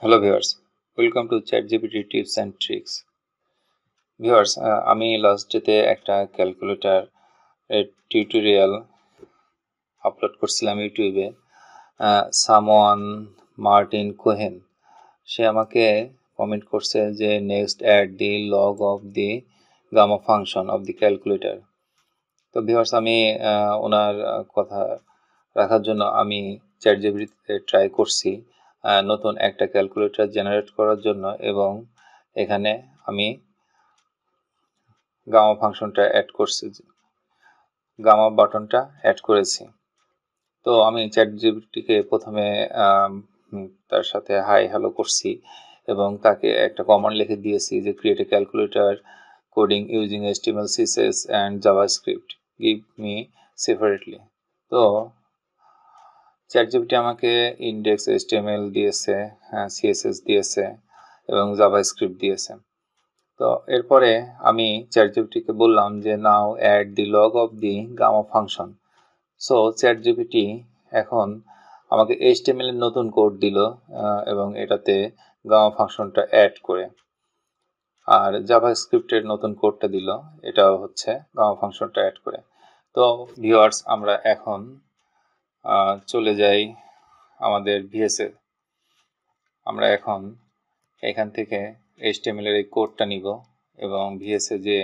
Hello viewers, welcome to ChatGPT tips and tricks. Viewers, আমি last ডেতে একটা calculator tutorial upload করছিলাম ইউটিউবে। সামওয়ান মার্টিন কোহেন সে আমাকে কমেন্ট করছে যে next add the log of the gamma function of the calculator. তো viewers, আমি ওনার কথা রাখার জন্য আমি ChatGPT-তে ট্রাই করছি নতুন একটা ক্যালকুলেটর জেনারেট করার জন্য, এবং এখানে আমি গামা ফাংশনটা অ্যাড করছি, গামা বাটনটা অ্যাড করেছি। তো আমি ChatGPT-কে প্রথমে তার সাথে হাই হ্যালো করছি এবং তাকে একটা কমান্ড লিখে দিয়েছি যে create a calculator coding using HTML CSS and JavaScript, give me separately. তো ChatGPT আমাকে ইন্ডেক্স HTML দিয়েছে, CSS দিয়েছে এবং জাভাস্ক্রিপ্ট দিয়েছে। তো এরপরে আমি ChatGPT-কে বললাম যে now add the log of the gamma function. So ChatGPT এখন আমাকে HTML এর নতুন কোড দিল এবং এটাতে গামা ফাংশনটা অ্যাড করে, আর জাভাস্ক্রিপ্টের নতুন কোডটা দিল, এটাও হচ্ছে গামা ফাংশনটা অ্যাড করে। তো ভিউয়ার্স, আমরা এখন চলে যাই আমাদের ভিএসএ। আমরা এখন এখান থেকে HTML এর এই কোডটা নিব এবং ভিএসএ যে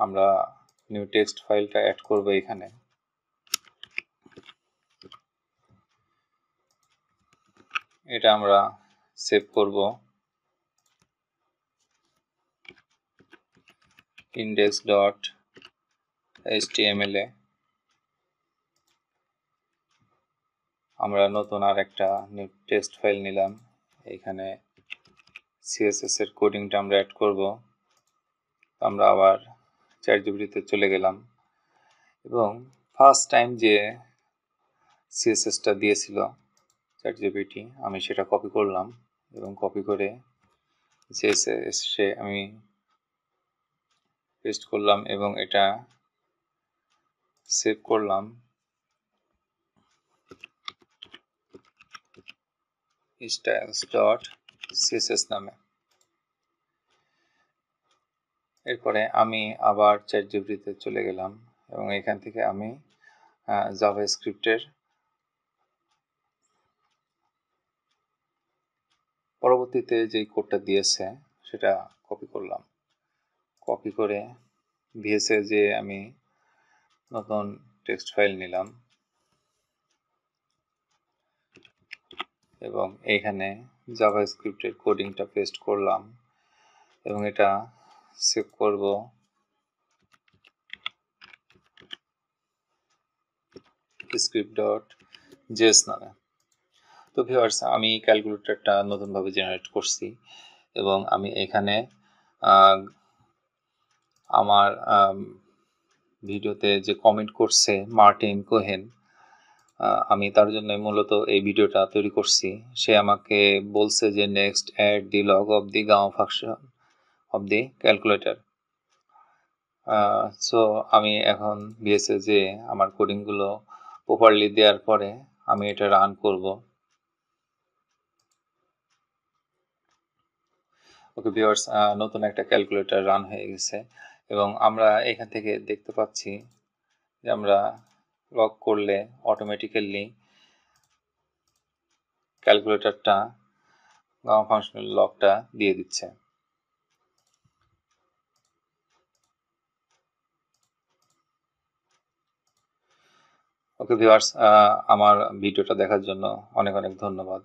আমরা নিউ টেক্সট ফাইলটা অ্যাড করব, এখানে এটা আমরা সেভ করব index.html এ। আমরা নতুন আর একটা নিউ টেক্সট ফাইল নিলাম, এখানে CSS এর কোডিংটা আমরা অ্যাড করব। আমরা আবার ChatGPT-তে চলে গেলাম এবং ফার্স্ট টাইম যে CSS-টা দিয়েছিল ChatGPT, আমি সেটা কপি করলাম এবং কপি করে CSS-এ আমি পেস্ট করলাম এবং এটা সেভ করলাম styles.css নামে। এরপরে আমি আবার ChatGPT-তে চলে গেলাম এবং এখান থেকে আমি জাভাস্ক্রিপ্টের পরবর্তীতে যেই কোডটা দিয়েছে সেটা কপি করলাম। কপি করে ভিএসএ যে আমি নতুন টেক্সট ফাইল নিলাম এবং এইখানে জাভাস্ক্রিপ্টের কোডিংটা পেস্ট করলাম এবং এটা সেভ করব script.js নামে। তো ভিউয়ার্স, আমি ক্যালকুলেটরটা নতুনভাবে জেনারেট করছি এবং আমি এখানে আমার ভিডিওতে যে কমেন্ট করছে মার্টিন কোহেন, আমি তার জন্য মূলত এই ভিডিওটা তৈরি করছি। সে আমাকে বলছে যে next add the log of the gamma function of the calculator. So আমি এখন ভিএসএ যে আমার কোডিংগুলো প্রপারলি দেওয়ার পরে আমি এটা রান করব। ওকে ভিউয়ার্স, নতুন একটা ক্যালকুলেটর রান হয়ে গেছে এবং আমরা এখান থেকে দেখতে পাচ্ছি যে আমরা লক করলে অটোমেটিক্যালি ক্যালকুলেটরটা গামা ফাংশনাল লকটা দিয়ে দিচ্ছে। ওকে ভিউয়ার্স, আমার ভিডিওটা দেখার জন্য অনেক অনেক ধন্যবাদ।